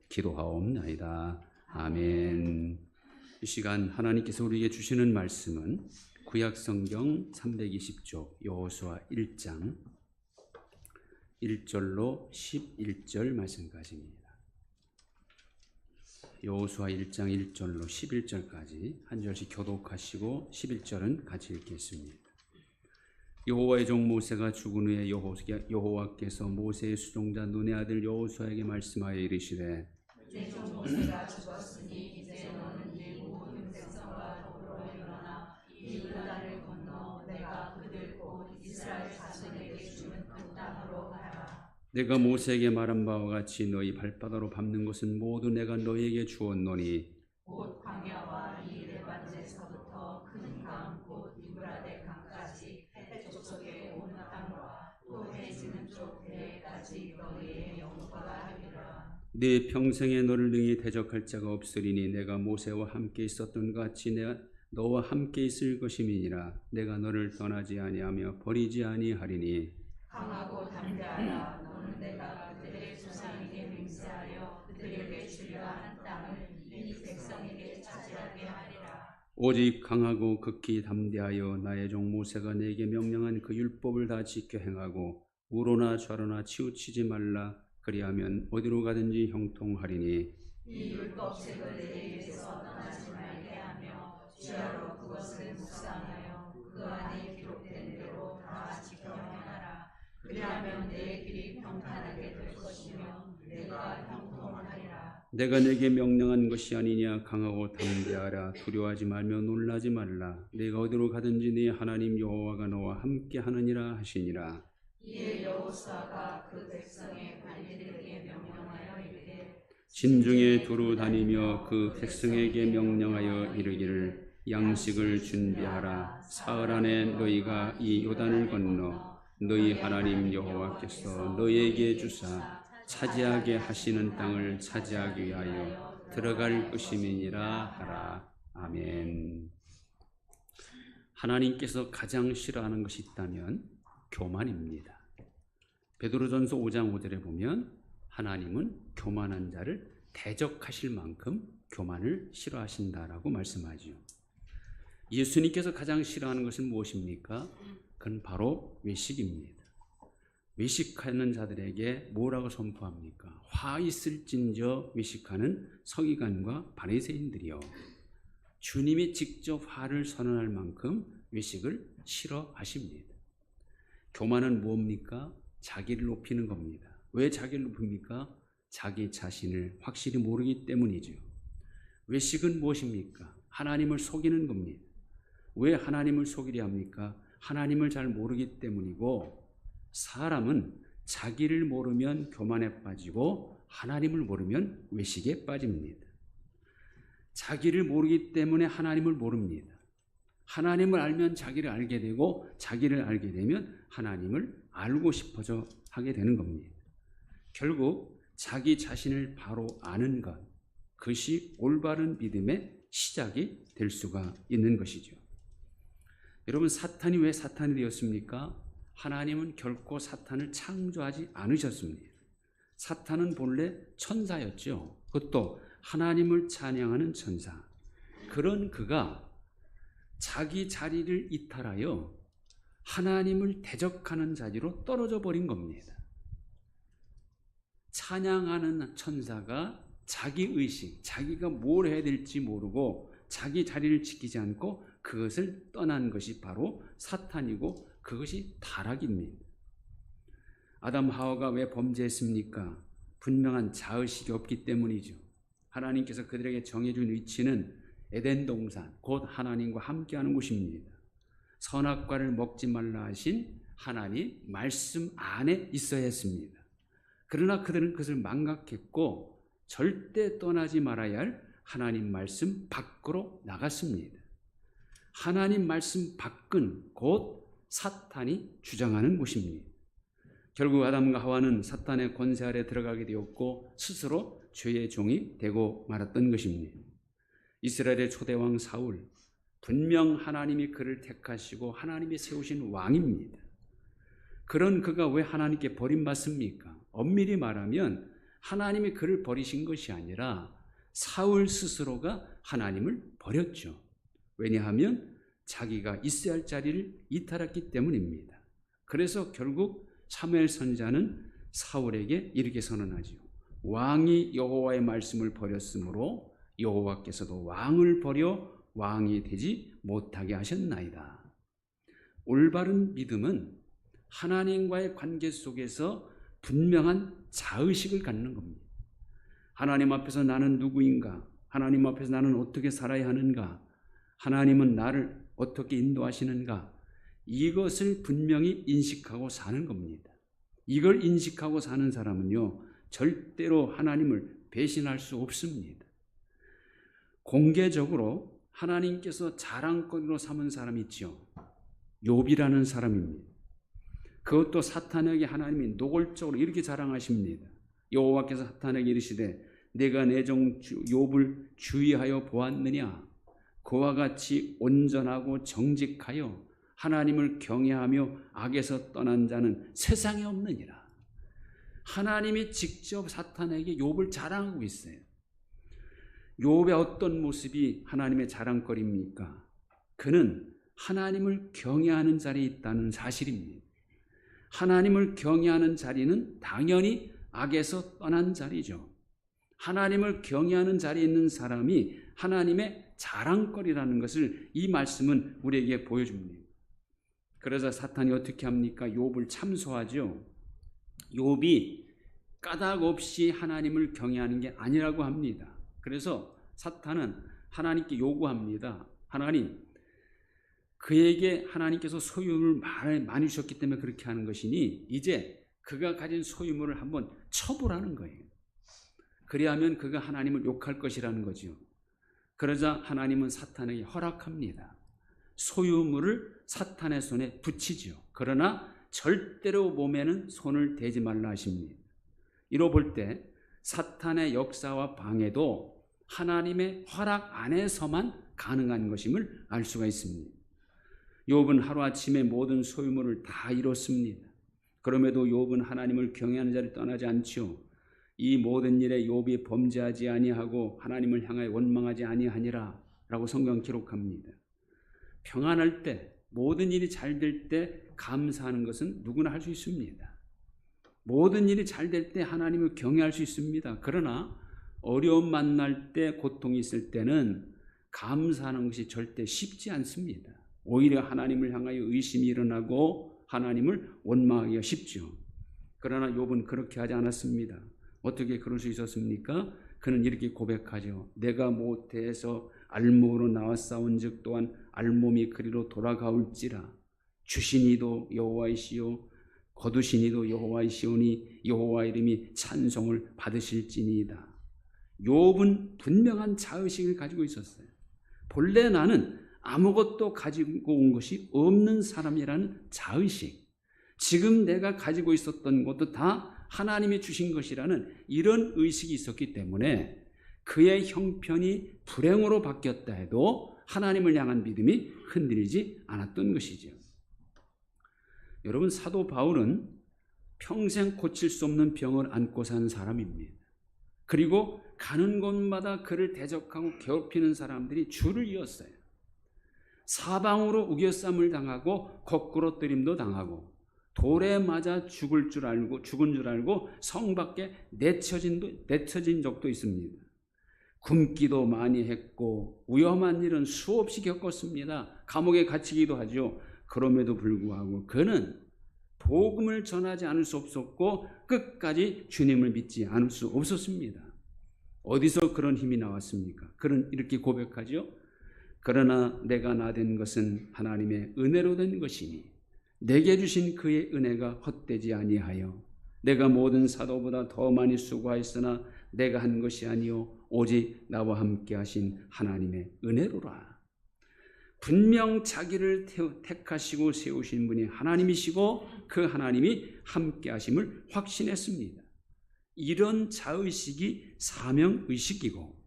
기도하옵나이다. 아멘. 이 시간 하나님께서 우리에게 주시는 말씀은 구약성경 320쪽 여호수아 1장 1절로 11절 말씀까지입니다. 여호수아 1장 1절로 11절까지 한 절씩 교독하시고 11절은 같이 읽겠습니다. 여호와의 종 모세가 죽은 후에 여호와께서 모세의 수종자 눈의 아들 여호수아에게 말씀하여 이르시되 내 종 모세가 죽었으니 이제 너는 이 모든 백성과 더불어 일어나 이 요단을 건너 내가 그들 곧 이스라엘 자손에게 주는 그 땅으로 가라. 내가 모세에게 말한 바와 같이 너희 발바닥으로 밟는 것은 모두 내가 너희에게 주었노니 곧 광야와 이 레바논에서부터 큰 강 곧 유브라데 강까지 해족속에 온 땅과 또 해지는 쪽 해까지 너희의 영토가 하리라. 네 평생에 너를 능히 대적할 자가 없으리니 내가 모세와 함께 있었던 것 같이 내가 너와 함께 있을 것임이니라. 내가 너를 떠나지 아니하며 버리지 아니하리니 강하고 담대하라. 너는 내가 그들의 조상에게 맹세하여 그들에게 주려 한 땅을 이 백성에게 차지하게 하리라. 오직 강하고 극히 담대하여 나의 종 모세가 내게 명령한 그 율법을 다 지켜 행하고 우로나 좌로나 치우치지 말라. 그리하면 어디로 가든지 형통하리니 이 율법책을 내 입에서 떠나지 말게 하며 주야로 그것을 묵상하여 그 안에 기록된 대로 다 지켜 행하라. 그리하면 내 길이 평탄하게 될 것이며 내가 형통하리라. 내가 내게 명령한 것이 아니냐. 강하고 담대하라. 두려워하지 말며 놀라지 말라. 내가 어디로 가든지 네 하나님 여호와가 너와 함께 하느니라 하시니라. 이에 여호수아가 그 백성의 관리들에게 명령하여 이르되 진중에 두루 다니며 그 백성에게 명령하여 이르기를 양식을 준비하라. 사흘 안에 너희가 이 요단을 건너 너희 하나님 여호와께서 너희에게 주사 차지하게 하시는 땅을 차지하기 위하여 들어갈 것임이니라 하라. 아멘. 하나님께서 가장 싫어하는 것이 있다면 교만입니다. 베드로전서 5장 5절에 보면 하나님은 교만한 자를 대적하실 만큼 교만을 싫어하신다라고 말씀하죠. 예수님께서 가장 싫어하는 것은 무엇입니까? 그건 바로 외식입니다. 외식하는 자들에게 뭐라고 선포합니까? 화 있을진저 외식하는 서기관과 바리새인들이요. 주님이 직접 화를 선언할 만큼 외식을 싫어하십니다. 교만은 뭡니까? 자기를 높이는 겁니다. 왜 자기를 높입니까? 자기 자신을 확실히 모르기 때문이죠. 외식은 무엇입니까? 하나님을 속이는 겁니다. 왜 하나님을 속이려 합니까? 하나님을 잘 모르기 때문이고, 사람은 자기를 모르면 교만에 빠지고 하나님을 모르면 외식에 빠집니다. 자기를 모르기 때문에 하나님을 모릅니다. 하나님을 알면 자기를 알게 되고 자기를 알게 되면 하나님을 알고 싶어져 하게 되는 겁니다. 결국 자기 자신을 바로 아는 것, 그것이 올바른 믿음의 시작이 될 수가 있는 것이죠. 여러분, 사탄이 왜 사탄이 되었습니까? 하나님은 결코 사탄을 창조하지 않으셨습니다. 사탄은 본래 천사였죠. 그것도 하나님을 찬양하는 천사. 그런 그가 자기 자리를 이탈하여 하나님을 대적하는 자리로 떨어져 버린 겁니다. 찬양하는 천사가 자기의식, 자기가 뭘 해야 될지 모르고 자기 자리를 지키지 않고 그것을 떠난 것이 바로 사탄이고 그것이 타락입니다. 아담 하와가 왜 범죄했습니까? 분명한 자의식이 없기 때문이죠. 하나님께서 그들에게 정해준 위치는 에덴 동산, 곧 하나님과 함께하는 곳입니다. 선악과를 먹지 말라 하신 하나님 말씀 안에 있어야 했습니다. 그러나 그들은 그것을 망각했고 절대 떠나지 말아야 할 하나님 말씀 밖으로 나갔습니다. 하나님 말씀 밖은 곧 사탄이 주장하는 곳입니다. 결국 아담과 하와는 사탄의 권세 아래 들어가게 되었고 스스로 죄의 종이 되고 말았던 것입니다. 이스라엘의 초대왕 사울, 분명 하나님이 그를 택하시고 하나님이 세우신 왕입니다. 그런 그가 왜 하나님께 버림받습니까? 엄밀히 말하면 하나님이 그를 버리신 것이 아니라 사울 스스로가 하나님을 버렸죠. 왜냐하면 자기가 있어야 할 자리를 이탈했기 때문입니다. 그래서 결국 사무엘 선지자는 사울에게 이렇게 선언하지요. 왕이 여호와의 말씀을 버렸으므로 여호와께서도 왕을 버려 왕이 되지 못하게 하셨나이다. 올바른 믿음은 하나님과의 관계 속에서 분명한 자의식을 갖는 겁니다. 하나님 앞에서 나는 누구인가? 하나님 앞에서 나는 어떻게 살아야 하는가? 하나님은 나를 어떻게 인도하시는가? 이것을 분명히 인식하고 사는 겁니다. 이걸 인식하고 사는 사람은요, 절대로 하나님을 배신할 수 없습니다. 공개적으로 하나님께서 자랑거리로 삼은 사람이 있죠. 욥이라는 사람입니다. 그것도 사탄에게 하나님이 노골적으로 이렇게 자랑하십니다. 여호와께서 사탄에게 이르시되 내가 내 종 욥을 주의하여 보았느냐? 그와 같이 온전하고 정직하여 하나님을 경외하며 악에서 떠난 자는 세상에 없느니라. 하나님이 직접 사탄에게 욥을 자랑하고 있어요. 욥의 어떤 모습이 하나님의 자랑거리입니까? 그는 하나님을 경외하는 자리에 있다는 사실입니다. 하나님을 경외하는 자리는 당연히 악에서 떠난 자리죠. 하나님을 경외하는 자리에 있는 사람이 하나님의 자랑거리라는 것을 이 말씀은 우리에게 보여줍니다. 그래서 사탄이 어떻게 합니까? 욥을 참소하죠. 욥이 까닭 없이 하나님을 경외하는 게 아니라고 합니다. 그래서 사탄은 하나님께 요구합니다. 하나님, 그에게 하나님께서 소유물을 많이 주셨기 때문에 그렇게 하는 것이니 이제 그가 가진 소유물을 한번 처벌하는 거예요. 그리하면 그가 하나님을 욕할 것이라는 거죠. 그러자 하나님은 사탄에게 허락합니다. 소유물을 사탄의 손에 붙이죠. 그러나 절대로 몸에는 손을 대지 말라 하십니다. 이로 볼 때 사탄의 역사와 방해도 하나님의 허락 안에서만 가능한 것임을 알 수가 있습니다. 욥은 하루아침에 모든 소유물을 다 잃었습니다. 그럼에도 욥은 하나님을 경외하는 자를 떠나지 않지요. 이 모든 일에 욥이 범죄하지 아니하고 하나님을 향하여 원망하지 아니하니라 라고 성경 기록합니다. 평안할 때, 모든 일이 잘 될 때 감사하는 것은 누구나 할 수 있습니다. 모든 일이 잘 될 때 하나님을 경외할 수 있습니다. 그러나 어려움 만날 때, 고통이 있을 때는 감사하는 것이 절대 쉽지 않습니다. 오히려 하나님을 향하여 의심이 일어나고 하나님을 원망하기가 쉽죠. 그러나 욥은 그렇게 하지 않았습니다. 어떻게 그럴 수 있었습니까? 그는 이렇게 고백하죠. 내가 모태에서 알몸으로 나와 싸운즉 또한 알몸이 그리로 돌아가올지라. 주시니도 여호와이시요 거두시니도 여호와이시오니 여호와 이름이 찬송을 받으실지니이다. 욥은 분명한 자의식을 가지고 있었어요. 본래 나는 아무것도 가지고 온 것이 없는 사람이라는 자의식, 지금 내가 가지고 있었던 것도 다 하나님이 주신 것이라는 이런 의식이 있었기 때문에 그의 형편이 불행으로 바뀌었다 해도 하나님을 향한 믿음이 흔들리지 않았던 것이죠. 여러분, 사도 바울은 평생 고칠 수 없는 병을 안고 산 사람입니다. 그리고 가는 곳마다 그를 대적하고 괴롭히는 사람들이 줄을 이었어요. 사방으로 우겨쌈을 당하고 거꾸로 뜨림도 당하고 돌에 맞아 죽은 줄 알고 성 밖에 내쳐진 적도 있습니다. 굶기도 많이 했고 위험한 일은 수없이 겪었습니다. 감옥에 갇히기도 하죠. 그럼에도 불구하고 그는 복음을 전하지 않을 수 없었고 끝까지 주님을 믿지 않을 수 없었습니다. 어디서 그런 힘이 나왔습니까? 그는 이렇게 고백하죠. 그러나 내가 나된 것은 하나님의 은혜로 된 것이니 내게 주신 그의 은혜가 헛되지 아니하여 내가 모든 사도보다 더 많이 수고하였으나 내가 한 것이 아니요 오직 나와 함께 하신 하나님의 은혜로라. 분명 자기를 택하시고 세우신 분이 하나님이시고 그 하나님이 함께 하심을 확신했습니다. 이런 자의식이 사명의식이고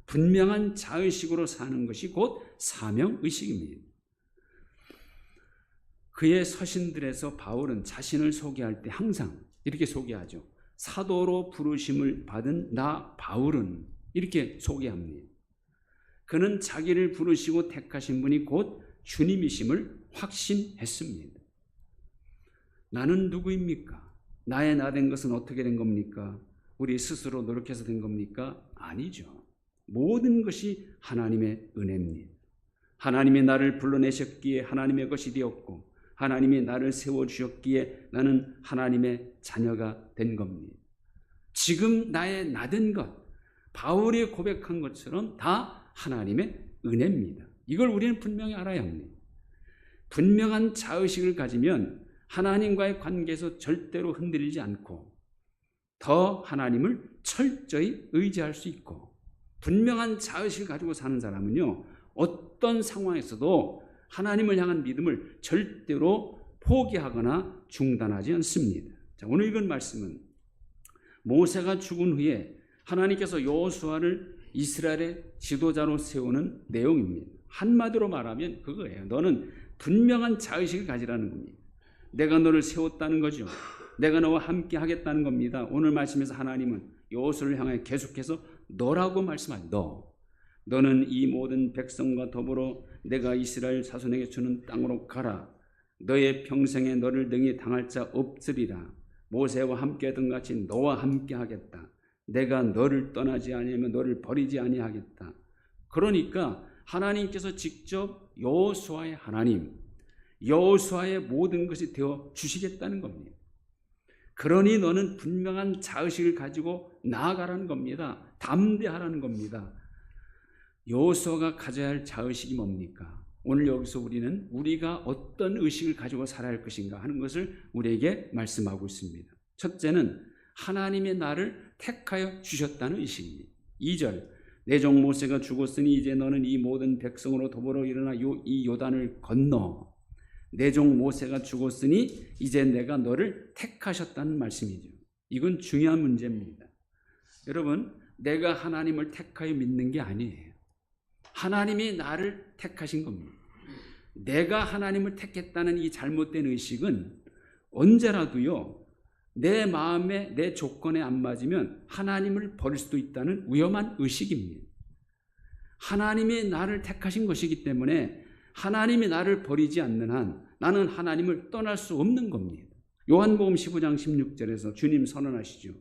분명한 자의식으로 사는 것이 곧 사명의식입니다. 그의 서신들에서 바울은 자신을 소개할 때 항상 이렇게 소개하죠. 사도로 부르심을 받은 나 바울은 이렇게 소개합니다. 그는 자기를 부르시고 택하신 분이 곧 주님이심을 확신했습니다. 나는 누구입니까? 나의 나 된 것은 어떻게 된 겁니까? 우리 스스로 노력해서 된 겁니까? 아니죠. 모든 것이 하나님의 은혜입니다. 하나님이 나를 불러내셨기에 하나님의 것이 되었고 하나님이 나를 세워주셨기에 나는 하나님의 자녀가 된 겁니다. 지금 나의 나 된 것, 바울이 고백한 것처럼 다 하나님의 은혜입니다. 이걸 우리는 분명히 알아야 합니다. 분명한 자의식을 가지면 하나님과의 관계에서 절대로 흔들리지 않고 더 하나님을 철저히 의지할 수 있고, 분명한 자의식을 가지고 사는 사람은요, 어떤 상황에서도 하나님을 향한 믿음을 절대로 포기하거나 중단하지 않습니다. 자, 오늘 읽은 말씀은 모세가 죽은 후에 하나님께서 여호수아를 이스라엘의 지도자로 세우는 내용입니다. 한마디로 말하면 그거예요. 너는 분명한 자의식을 가지라는 겁니다. 내가 너를 세웠다는 거죠. 내가 너와 함께 하겠다는 겁니다. 오늘 말씀에서 하나님은 여호수아를 향해 계속해서 너라고 말씀하죠. 너는 이 모든 백성과 더불어 내가 이스라엘 자손에게 주는 땅으로 가라. 너의 평생에 너를 능히 당할 자 없으리라. 모세와 함께 하던 같이 너와 함께 하겠다. 내가 너를 떠나지 아니하면 너를 버리지 아니하겠다. 그러니까 하나님께서 직접 여호수아의 하나님, 여호수아의 모든 것이 되어 주시겠다는 겁니다. 그러니 너는 분명한 자의식을 가지고 나아가라는 겁니다. 담대하라는 겁니다. 여호수아가 가져야 할 자의식이 뭡니까? 오늘 여기서 우리는 우리가 어떤 의식을 가지고 살아야 할 것인가 하는 것을 우리에게 말씀하고 있습니다. 첫째는 하나님의 나를 택하여 주셨다는 의식입니다. 2절, 내 종 모세가 죽었으니 이제 너는 이 모든 백성으로 더불어 일어나 이 요단을 건너. 내 종 모세가 죽었으니 이제 내가 너를 택하셨다는 말씀이죠. 이건 중요한 문제입니다. 여러분, 내가 하나님을 택하여 믿는 게 아니에요. 하나님이 나를 택하신 겁니다. 내가 하나님을 택했다는 이 잘못된 의식은 언제라도요, 내 마음에 내 조건에 안 맞으면 하나님을 버릴 수도 있다는 위험한 의식입니다. 하나님이 나를 택하신 것이기 때문에 하나님이 나를 버리지 않는 한 나는 하나님을 떠날 수 없는 겁니다. 요한복음 15장 16절에서 주님 선언하시죠.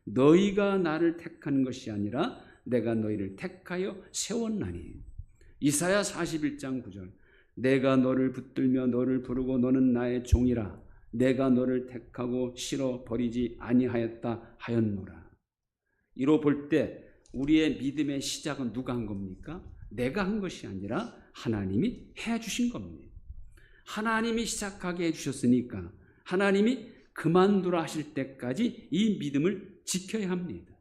너희가 나를 택한 것이 아니라 내가 너희를 택하여 세웠나니. 이사야 41장 9절, 내가 너를 붙들며 너를 부르고 너는 나의 종이라. 내가 너를 택하고 실어 버리지 아니하였다 하였노라. 이로 볼 때 우리의 믿음의 시작은 누가 한 겁니까? 내가 한 것이 아니라 하나님이 해주신 겁니다. 하나님이 시작하게 해주셨으니까 하나님이 그만두라 하실 때까지 이 믿음을 지켜야 합니다.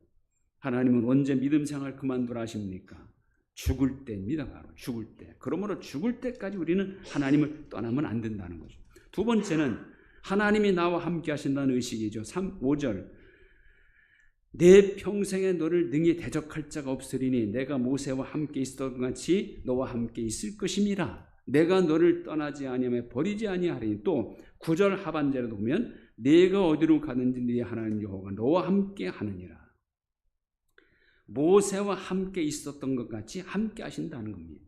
하나님은 언제 믿음 생활 그만두라 하십니까? 죽을 때입니다. 바로 죽을 때. 그러므로 죽을 때까지 우리는 하나님을 떠나면 안 된다는 거죠. 두 번째는 하나님이 나와 함께 하신다는 의식이죠. 5절, 내 평생에 너를 능히 대적할 자가 없으리니 내가 모세와 함께 있었던 같이 너와 함께 있을 것임이라. 내가 너를 떠나지 아니하며 버리지 아니하리니. 또 9절 하반절에 보면 내가 어디로 가든지 네 하나님 여호와가 너와 함께 하느니라. 모세와 함께 있었던 것 같이 함께 하신다는 겁니다.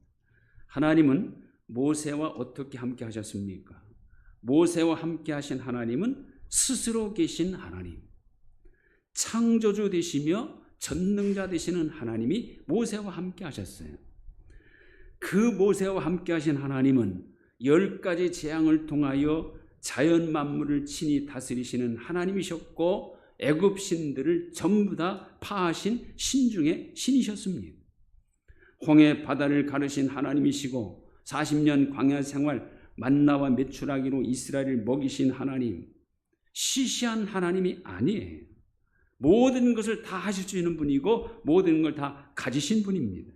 하나님은 모세와 어떻게 함께 하셨습니까? 모세와 함께 하신 하나님은 스스로 계신 하나님, 창조주 되시며 전능자 되시는 하나님이 모세와 함께 하셨어요. 그 모세와 함께 하신 하나님은 10가지 재앙을 통하여 자연 만물을 친히 다스리시는 하나님이셨고 애굽 신들을 전부 다 파하신 신 중에 신이셨습니다. 홍해 바다를 가르신 하나님이시고 40년 광야 생활 만나와 메추라기로 이스라엘을 먹이신 하나님, 시시한 하나님이 아니에요. 모든 것을 다 하실 수 있는 분이고 모든 걸 다 가지신 분입니다.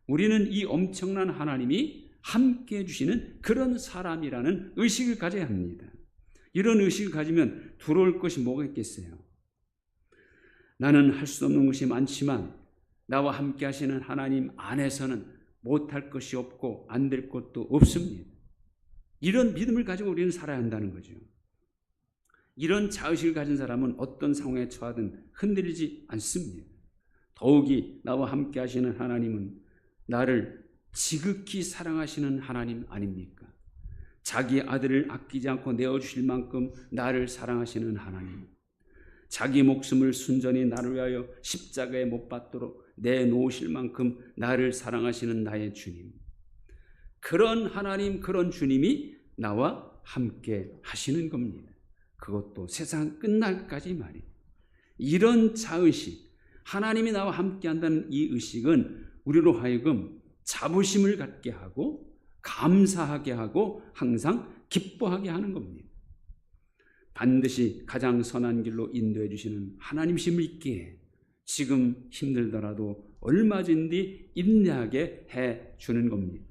우리는 이 엄청난 하나님이 함께 해주시는 그런 사람이라는 의식을 가져야 합니다. 이런 의식을 가지면 두려울 것이 뭐가 있겠어요? 나는 할 수 없는 것이 많지만 나와 함께 하시는 하나님 안에서는 못할 것이 없고 안 될 것도 없습니다. 이런 믿음을 가지고 우리는 살아야 한다는 거죠. 이런 자의식을 가진 사람은 어떤 상황에 처하든 흔들리지 않습니다. 더욱이 나와 함께 하시는 하나님은 나를 지극히 사랑하시는 하나님 아닙니까? 자기 아들을 아끼지 않고 내어주실 만큼 나를 사랑하시는 하나님, 자기 목숨을 순전히 나를 위하여 십자가에 못 박도록 내놓으실 만큼 나를 사랑하시는 나의 주님, 그런 하나님, 그런 주님이 나와 함께 하시는 겁니다. 그것도 세상 끝날까지 말이에요. 이런 자의식, 하나님이 나와 함께 한다는 이 의식은 우리로 하여금 자부심을 갖게 하고 감사하게 하고 항상 기뻐하게 하는 겁니다. 반드시 가장 선한 길로 인도해 주시는 하나님이심을 믿기에 지금 힘들더라도 얼마든지 인내하게 해 주는 겁니다.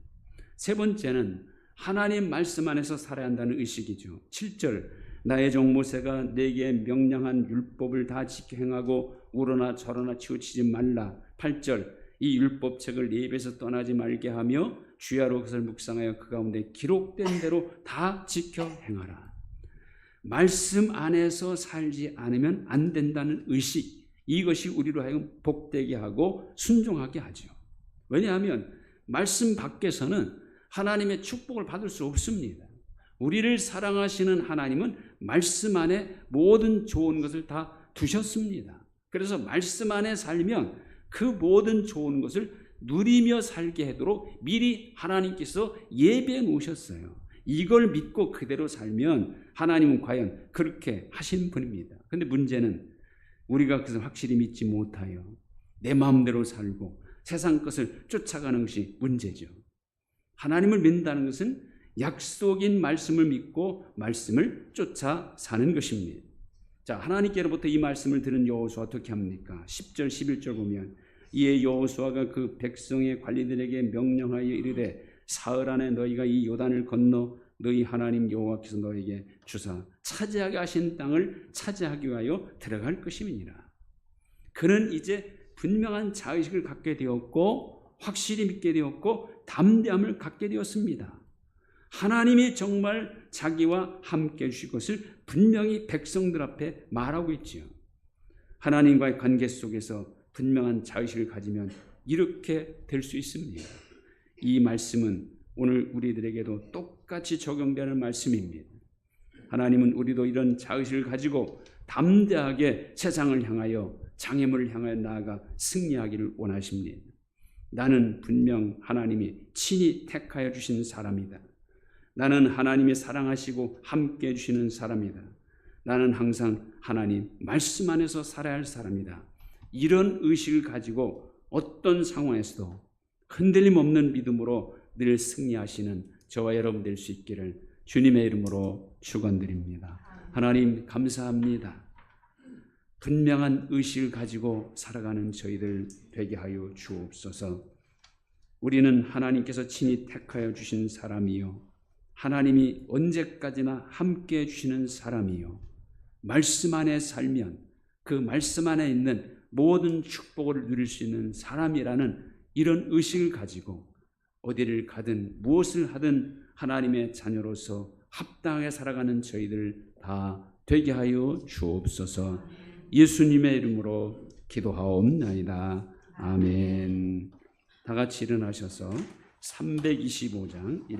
세 번째는 하나님 말씀 안에서 살아야 한다는 의식이죠. 7절, 나의 종 모세가 내게 명령한 율법을 다 지켜 행하고 우러나 저러나 치우치지 말라. 8절, 이 율법책을 네 입에서 떠나지 말게 하며 주야로 그것을 묵상하여 그 가운데 기록된 대로 다 지켜 행하라. 말씀 안에서 살지 않으면 안 된다는 의식, 이것이 우리로 하여금 복되게 하고 순종하게 하죠. 왜냐하면 말씀 밖에서는 하나님의 축복을 받을 수 없습니다. 우리를 사랑하시는 하나님은 말씀 안에 모든 좋은 것을 다 두셨습니다. 그래서 말씀 안에 살면 그 모든 좋은 것을 누리며 살게 하도록 미리 하나님께서 예배해 놓으셨어요. 이걸 믿고 그대로 살면 하나님은 과연 그렇게 하신 분입니다. 그런데 문제는 우리가 그것을 확실히 믿지 못하여 내 마음대로 살고 세상 것을 쫓아가는 것이 문제죠. 하나님을 믿는다는 것은 약속인 말씀을 믿고 말씀을 쫓아 사는 것입니다. 자, 하나님께로부터 이 말씀을 들은 여호수아 어떻게 합니까? 10절 11절 보면 이에 여호수아가 그 백성의 관리들에게 명령하여 이르되 사흘 안에 너희가 이 요단을 건너 너희 하나님 여호와께서 너희에게 주사 차지하게 하신 땅을 차지하기 위하여 들어갈 것임이니라. 그는 이제 분명한 자의식을 갖게 되었고 확실히 믿게 되었고 담대함을 갖게 되었습니다. 하나님이 정말 자기와 함께 해주실 것을 분명히 백성들 앞에 말하고 있지요. 하나님과의 관계 속에서 분명한 자의식을 가지면 이렇게 될 수 있습니다. 이 말씀은 오늘 우리들에게도 똑같이 적용되는 말씀입니다. 하나님은 우리도 이런 자의식을 가지고 담대하게 세상을 향하여 장애물을 향하여 나아가 승리하기를 원하십니다. 나는 분명 하나님이 친히 택하여 주신 사람이다. 나는 하나님이 사랑하시고 함께 해주시는 사람이다. 나는 항상 하나님 말씀 안에서 살아야 할 사람이다. 이런 의식을 가지고 어떤 상황에서도 흔들림 없는 믿음으로 늘 승리하시는 저와 여러분 될 수 있기를 주님의 이름으로 축원드립니다. 하나님 감사합니다. 분명한 의식을 가지고 살아가는 저희들 되게 하여 주옵소서. 우리는 하나님께서 친히 택하여 주신 사람이요, 하나님이 언제까지나 함께 해주시는 사람이요, 말씀 안에 살면 그 말씀 안에 있는 모든 축복을 누릴 수 있는 사람이라는 이런 의식을 가지고 어디를 가든 무엇을 하든 하나님의 자녀로서 합당하게 살아가는 저희들 다 되게 하여 주옵소서. 예수님의 이름으로 기도하옵나이다. 아멘. 다 같이 일어나셔서 325장 1절